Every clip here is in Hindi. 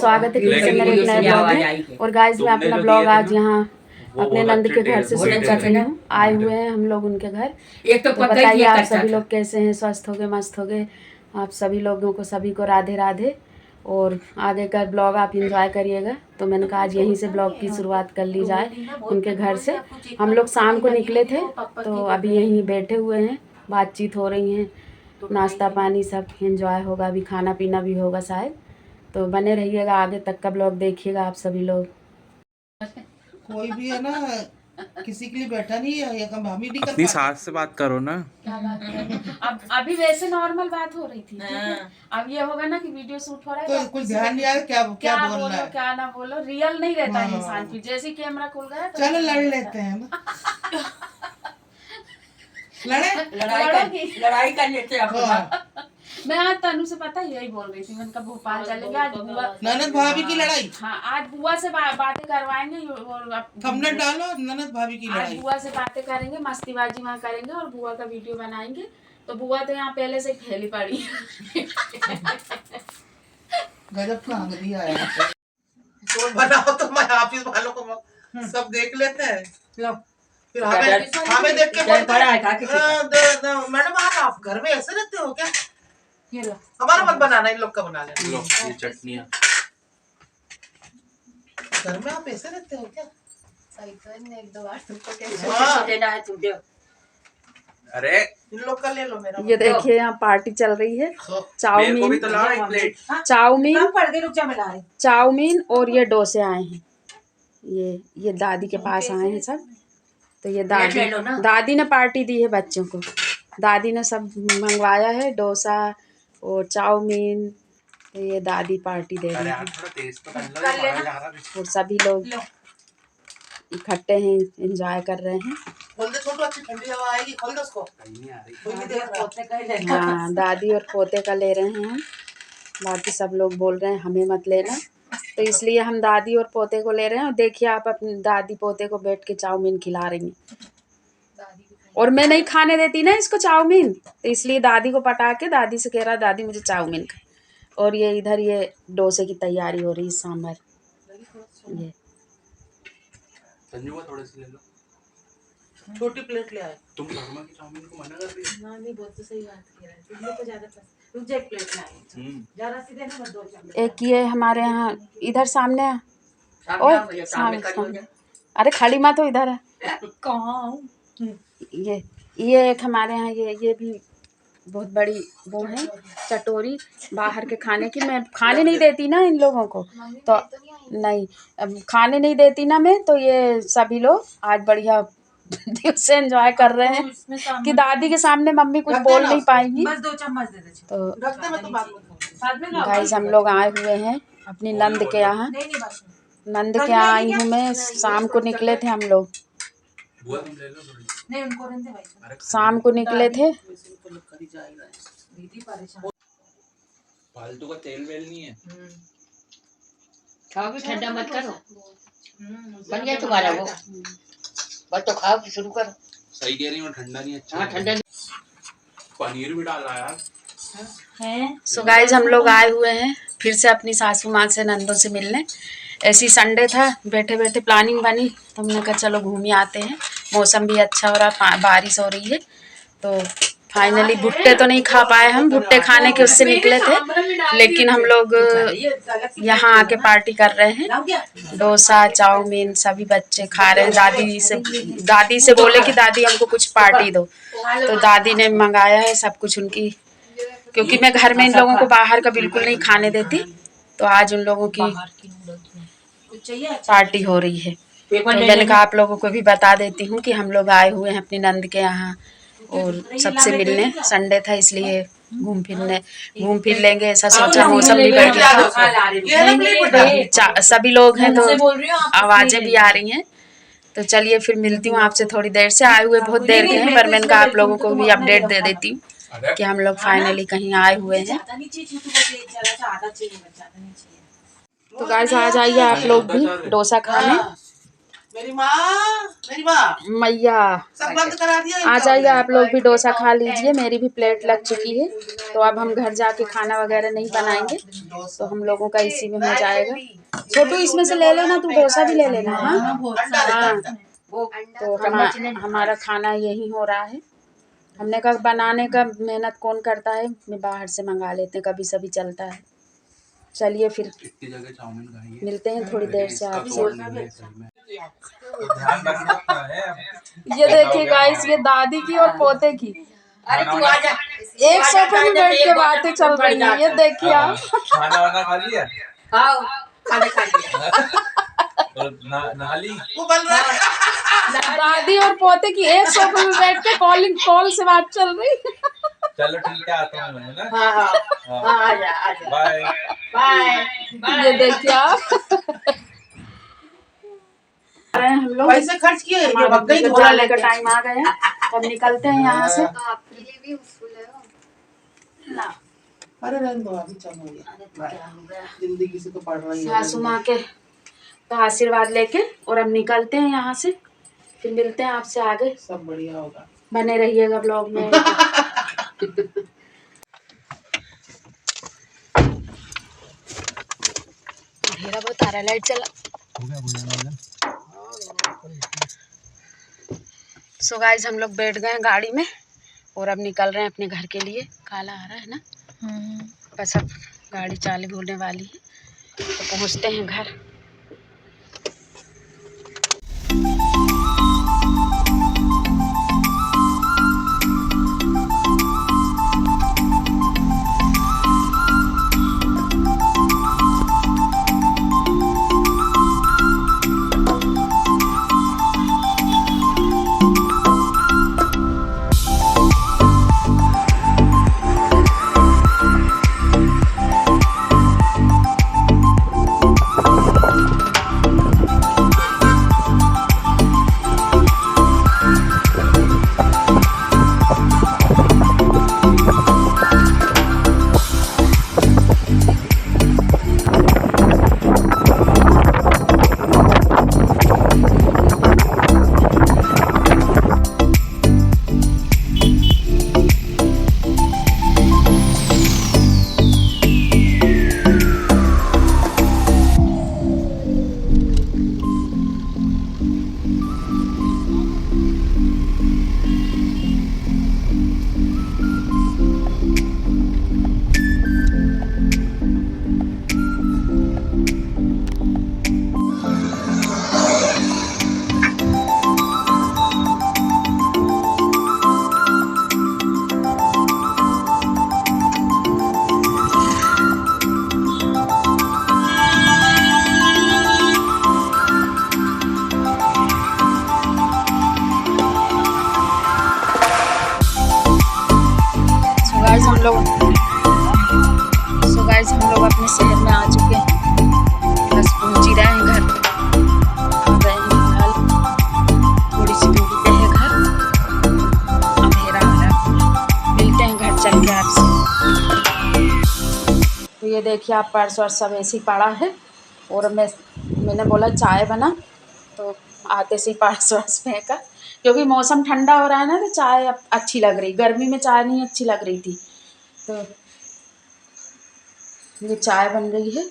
स्वागत है फिर से मेरे एक नए ब्लॉग में। और गाइस मैं अपना ब्लॉग आज यहाँ अपने नंद के घर से शुरू कर रही हूँ। आए हुए हैं हम लोग उनके घर। तो बताइए आप सभी लोग कैसे हैं, स्वस्थ हो गए, मस्त हो गए? आप सभी लोगों को सभी को राधे राधे। और आगे का ब्लॉग आप एंजॉय करिएगा। तो मैंने कहा आज यहीं से ब्लॉग की शुरुआत कर ली जाए उनके घर से। हम लोग शाम को निकले थे तो अभी यहीं बैठे हुए हैं, बातचीत हो रही हैं, नाश्ता पानी सब एंजॉय होगा, अभी खाना पीना भी होगा शायद। तो बने रहिएगा, आगे तक का ब्लॉग देखिएगा आप सभी लोग। कोई भी है ना किसी के लिए बैठा नहीं है, ये काम हम ही नहीं कर अपनी सास से बात करो ना। क्या बात करें? अब अभी वैसे नॉर्मल बात हो रही थी, ठीक है? अब ये होगा ना कि वीडियो शूट हो रहा है तो कुछ ध्यान नहीं आया क्या क्या बोलना बोलो है, क्या ना बोलो, रियल नहीं रहता है इंसान की। जैसे कैमरा खुल गया तो चलो लड़ लेते हैं ना लड़ाई कर लेते हैं। मैं आज तनु से पता यही बोल रही थी, मैंने कहा भोपाल चलेंगे आज बुआ ननद भाभी की लड़ाई। हाँ आज बुआ से बातें करवाएंगे और थंबनेल डालो ननद भाभी की आज लड़ाई। बुआ से बातें करेंगे, मस्तीबाजी वहाँ करेंगे और बुआ का वीडियो बनाएंगे। तो बुआ तो यहाँ पहले से फैली पड़ी गजब का दिया है। तो बनाओ तो मैं ऑफिस वालों को सब देख लेते हैं। लो फिर हमें देख के बोलते हैं मैडम आप घर में ऐसे रहते हो क्या? ये लो हमारा मत बनाना, इन लोग का बना लेना। लो ये चटनियाँ। घर में आप ऐसे रहते हो क्या? सही तो एक दो बार तुमको देना है तुम दे। अरे इन लोग का ले लो मेरा। ये देखिए यहाँ पार्टी चल रही है। चाउमीन तो लाओ एक प्लेट। चाउमीन और ये डोसे आए हैं। ये दादी के पास आए हैं सब। तो ये दादी ने पार्टी दी है बच्चों को। दादी ने सब मंगवाया है, डोसा और चाउमीन। तो ये दादी पार्टी दे रही है और सभी लोग इकट्ठे हैं, एंजॉय कर रहे हैं। खोल दे छोटू, अच्छी ठंडी हवा आएगी, खोल दे उसको। हाँ दादी और पोते का ले रहे हैं हम। बाकी सब लोग बोल रहे हैं हमें मत लेना, तो इसलिए हम दादी और पोते को ले रहे हैं। और देखिए आप अपनी दादी पोते को बैठ के चाउमीन खिला रही हैं। और मैं नहीं खाने देती ना इसको चाउमीन, तो इसलिए दादी को पटा के दादी से कह रहा दादी मुझे चाउमीन खाए। और ये इधर ये डोसे की तैयारी हो रही है, सांभर। ये संजू का थोड़े से ले लो, छोटी प्लेट ले आए। तुम शर्मा की चाउमीन को मना कर रही हो। ना नहीं बहुत तो सही बात कह रहा है, तुम लोग को ज्यादा पसंद। रुक जा एक प्लेट लाए जरा सी देना, बस 2 चम्मच। एक ये हमारे यहाँ इधर सामने और सामने। अरे खड़ी मत हो, इधर है कहाँ? ये एक हमारे यहाँ ये भी बहुत बड़ी वो है चटोरी बाहर के खाने की। मैं खाने नहीं देती ना इन लोगों को, तो नहीं अब खाने नहीं देती ना मैं, तो ये सभी लोग आज बढ़िया दिल से एंजॉय कर रहे हैं कि दादी के सामने मम्मी कुछ बोल नहीं पाएंगी। बस 2 चम्मच दे दे। तो गाइस हम लोग आए हुए हैं अपनी नंद के यहाँ। नंद के यहाँ आई हूँ मैं, शाम को निकले थे हम लोग। नहीं उनको रहने दे भाई, शाम को निकले थे। फालतू का तेल वेल नहीं है। खाओ भी ठंडा मत करो, बन गया तुम्हारा वो। बस तो खाओ शुरू करो। सही कह रही हूँ, ठंडा नहीं अच्छा। हाँ ठंडा पनीर भी डाल रहा यार है। सो गाइज हम लोग आए हुए हैं फिर से अपनी सासू माँ से, नंदों से मिलने। ऐसी संडे था, बैठे बैठे प्लानिंग बनी तो हमने कहा चलो घूम ही आते हैं। मौसम भी अच्छा हो रहा, बारिश हो रही है। तो फाइनली भुट्टे तो नहीं खा पाए हम, भुट्टे खाने के उससे निकले थे, लेकिन हम लोग यहाँ आके पार्टी कर रहे हैं। डोसा चाउमीन सभी बच्चे खा रहे हैं। दादी से बोले कि दादी हमको कुछ पार्टी दो, तो दादी ने मंगाया है सब कुछ उनकी, क्योंकि मैं घर में इन लोगों को बाहर का बिल्कुल नहीं खाने देती। तो आज उन लोगों की पार्टी हो रही है। तो मैंने कहा आप लोगों को भी बता देती हूँ कि हम लोग आए हुए हैं अपनी नंद के यहाँ और सबसे मिलने। संडे था इसलिए घूम फिर लेंगे ऐसा सोचा। मौसम भी बढ़िया था, सभी लोग हैं तो आवाज़ें भी आ रही हैं। तो चलिए फिर मिलती हूँ आपसे थोड़ी देर से। आए हुए बहुत देर के हैं, पर मैंने कहा आप लोगों को भी अपडेट दे देती हूँ कि हम लोग फाइनली कहीं आए हुए हैं। तो गाइस आ जाइए आप लोग भी डोसा खाने। मेरी माँ मैया सब बंद करा दिया आ जाइए आप लोग भी डोसा खा लीजिए। मेरी भी प्लेट लग चुकी है, तो अब हम घर जाके खाना वगैरह नहीं बनाएंगे, तो हम लोगों का इसी में हो जाएगा। छोटू इसमें से ले लेना, तू डोसा भी ले लेना। हाँ हाँ, तो हमारा खाना यही हो रहा है। हमने कहा बनाने का मेहनत कौन करता है, मैं बाहर से मंगा लेते हैं, कभी सभी चलता है। चलिए फिर इतनी जगह चाउमीन खाई है, मिलते हैं थोड़ी देर से आपसे। ध्यान रखना है। ये देखिए गाइस, ये दादी की और पोते की अरे तू आजा, एक सोफे में बैठ के बातें चल रही हैं। ये देखिए आप, खाना वाना खा लिया? हाँ खाना खा लिया। नहा ली? वो बन रहा है। दादी और पोते की एक सोफे में बैठ के कॉल से बात चल रही। चलो ठीक है, आता हूँ मैं ना। हाँ हाँ हाँ, आजा आजा, बाय बाय। ये देखिए आप, हम लोग पैसे खर्च किए, ये हमारा भग गई घर घोड़ा जाने का लेके। टाइम आ गया, तो अब निकलते हैं यहाँ से। अरे रहने दो, अभी चलो जिंदगी से तो पढ़ रही है। सासू माँ के का आशीर्वाद लेके और अब निकलते हैं यहाँ से, फिर मिलते हैं आपसे आगे। सब बढ़िया होगा, बने रहिएगा ब्लॉग में। अंधेरा बहुत आ रहा है, लाइट चला। सो गाइस, हम लोग बैठ गए हैं गाड़ी में और अब निकल रहे हैं अपने घर के लिए। काला आ रहा है ना, बस अब गाड़ी चालू होने वाली है, तो पहुँचते हैं घर। सो गाइस, हम लोग अपने शहर में आ चुके हैं, बस पहुंच ही रहे हैं घर। आ गए हैं फिलहाल, थोड़ी सी दूरी पे है घर। अंधेरा हो रहा है, मिलते हैं घर चल के आपसे। तो ये देखिए आप, पर्स वर्स सब ऐसे ही पड़ा है और मैंने बोला चाय बना, तो आते से ही पर्स वर्स फेंका, क्योंकि मौसम ठंडा हो रहा है ना, तो चाय अब अच्छी लग रही। गर्मी में चाय नहीं अच्छी लग रही थी, तो ये चाय बन रही है।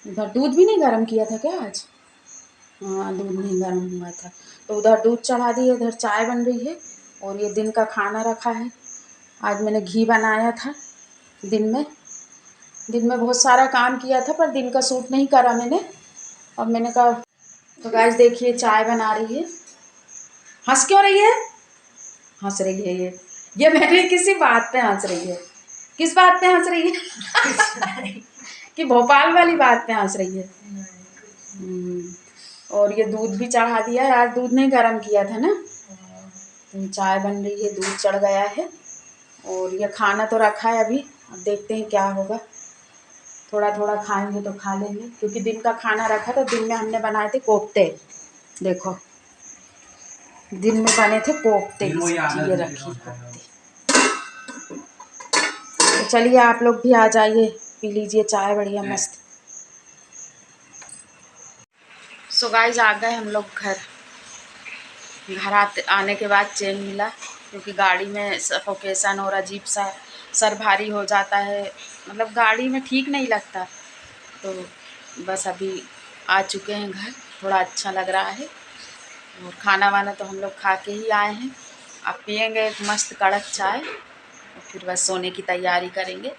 इधर दूध भी नहीं गर्म किया था क्या आज? हाँ, दूध नहीं गर्म हुआ था, तो उधर दूध चढ़ा दिए, इधर चाय बन रही है। और ये दिन का खाना रखा है। आज मैंने घी बनाया था दिन में बहुत सारा काम किया था, पर दिन का सूट नहीं करा मैंने। अब मैंने कहा, तो गाइस देखिए चाय बना रही है। हंस क्यों रही है? हंस रही है ये मैंने किसी बात पे हंस रही है। किस बात पे हंस रही है? कि भोपाल वाली बात पे हंस रही है। और ये दूध भी चढ़ा दिया है, आज दूध नहीं गर्म किया था ना, तो चाय बन रही है, दूध चढ़ गया है। और ये खाना तो रखा है अभी, अब देखते हैं क्या होगा। थोड़ा थोड़ा खाएंगे तो खा लेंगे, क्योंकि दिन का खाना रखा था। दिन में हमने बनाए थे कोफ्ते, देखो दिन में बने थे कोफ्ते की सब्जी, ये रखी कोफ्ते। तो चलिए आप लोग भी आ जाइए, पी लीजिए चाय बढ़िया मस्त। सो गाइस आ गए हम लोग घर आने के बाद चैन मिला, क्योंकि गाड़ी में सफोकेशन और अजीब सा सर भारी हो जाता है, मतलब गाड़ी में ठीक नहीं लगता। तो बस अभी आ चुके हैं घर, थोड़ा अच्छा लग रहा है। और खाना वाना तो हम लोग खा के ही आए हैं। अब पियेंगे एक मस्त कड़क चाय और फिर बस सोने की तैयारी करेंगे।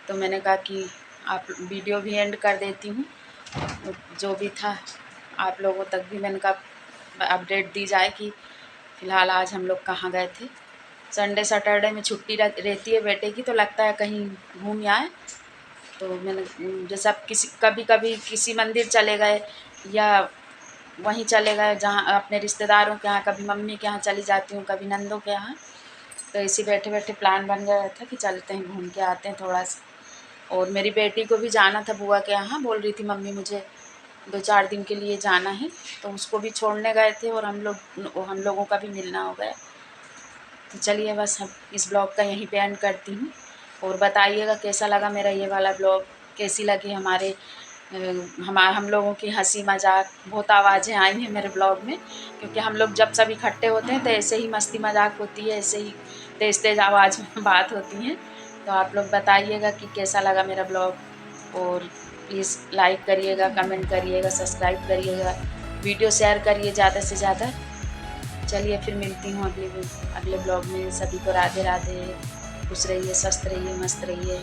तो मैंने कहा कि आप वीडियो भी एंड कर देती हूँ, जो भी था आप लोगों तक भी मैंने कहा अपडेट दी जाए कि फ़िलहाल आज हम लोग कहाँ गए थे। संडे सैटरडे में छुट्टी रहती है बेटे की, तो लगता है कहीं घूम आए। तो मैंने जैसे अब कभी कभी किसी मंदिर चले गए या वहीं चले गए जहाँ अपने रिश्तेदारों के यहाँ, कभी मम्मी के यहाँ चली जाती हूँ, कभी नंदों के यहाँ। तो इसी बैठे बैठे प्लान बन गया था कि चलते हैं घूम के आते हैं थोड़ा सा। और मेरी बेटी को भी जाना था बुआ के यहाँ, बोल रही थी मम्मी मुझे 2-4 दिन के लिए जाना है, तो उसको भी छोड़ने गए थे और हम लोगों का भी मिलना हो गया। तो चलिए बस हम इस ब्लॉग का यहीं पे एंड करती हूँ। और बताइएगा कैसा लगा मेरा ये वाला ब्लॉग, कैसी लगी हम लोगों की हंसी मजाक। बहुत आवाज़ें आई हैं मेरे ब्लॉग में, क्योंकि हम लोग जब सब इकट्ठे होते हैं तो ऐसे ही मस्ती मजाक होती है, ऐसे ही तेज़ तेज़ आवाज़ में बात होती हैं। तो आप लोग बताइएगा कि कैसा लगा मेरा ब्लॉग, और प्लीज़ लाइक करिएगा, कमेंट करिएगा, सब्सक्राइब करिएगा, वीडियो शेयर करिए ज़्यादा से ज़्यादा। चलिए फिर मिलती हूँ अगले ब्लॉग में। सभी को राधे राधे, खुश रहिए, स्वस्थ रहिए, मस्त रहिए।